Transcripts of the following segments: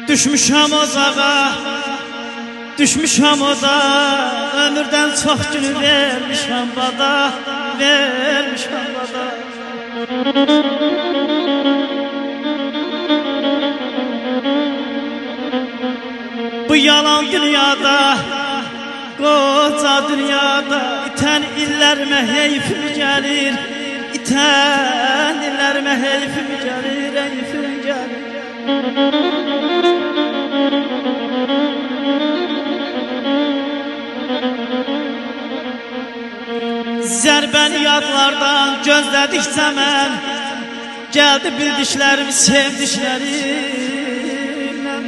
Düşmüşəm ozağa, düşmüşəm oda, ömürdən çox günü vermişəm bada, vermişəm bada. Bu yalan dünyada, qoca dünyada, itən illərimə heyfim gəlir, itən illərimə heyfim gəlir, heyfim gəlir. Zərbəni yadlardan gözlədikcə mən, gəldi bildiklərim, sevdiklərimdən.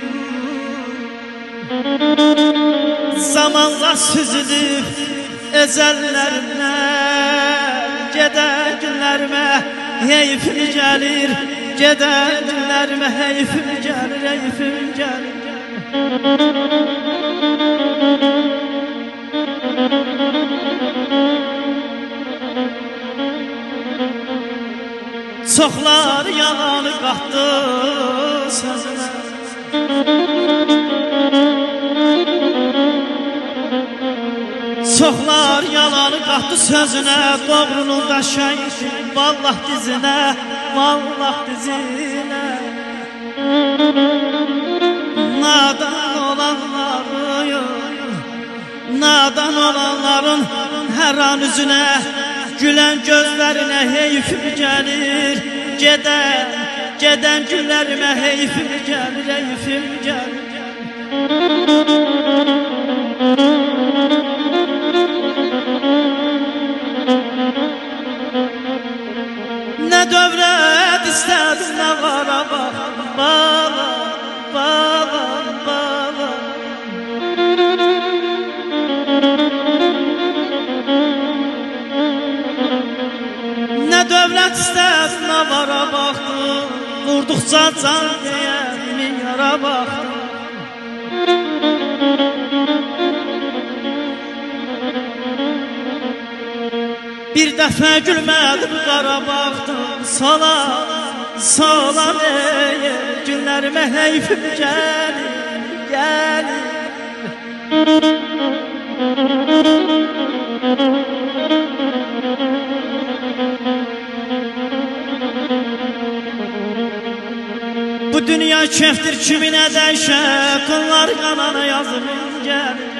Zamanla süzülüb özəllərimdən, gedən günlərimə heyfim gəlir, gedən günlərimə heyfim gəlir, heyfim gəlir. Çoxlar yalanı qatdı sözünə, çoxlar yalanı qatdı sözünə, doğrunun daşıydı vallah dizinə, vallah dizinə. Nadan olanların hər an üzünə, gülən gözlərinə heyfim gəlir, gedən günlərimə heyfim gəlir, heyfim gəlir. Nə dövlət istədim, nə vara bax, bala, bala, bala. Nə dövlət istədim, nə vara baxdım, vurduqca can deyən min yara baxdım. Bir dəfə gülmədim, qara baxdım, sola neye, günlərimə heyfim gəlir, gəlir. Bu dünya keftir kiminə dəyşər, qollar qanana yazım gəlir.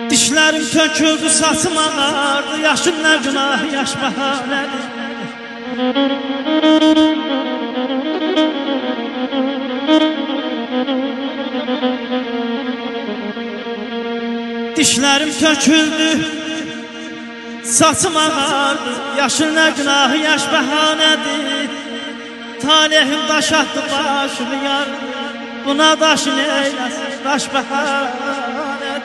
Dişlərim töküldü, saçım ağardı, yaşım nə günah, yaş bəhanədir. Dişlərim töküldü, saçım ağardı, yaşım nə günah, yaş bəhanədir. Talihim daş atdı, başımı yardı, buna daş neyləsin, daş bəhanədir.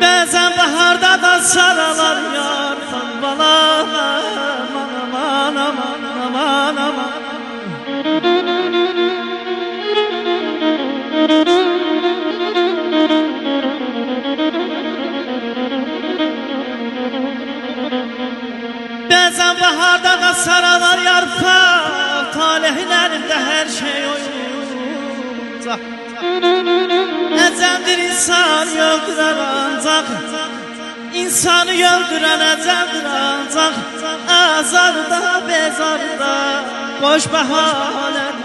Bəzən baharda da saralar yar, balalar, aman, aman, aman, aman. Bəzən baharda da saralar yarpaq, talehin əlində hər şey oyuncaq. Əcəldir insan öldürən ancaq, insanı öldürən əcəldir ancaq. Azarda, bezarda, boş bəhanədir,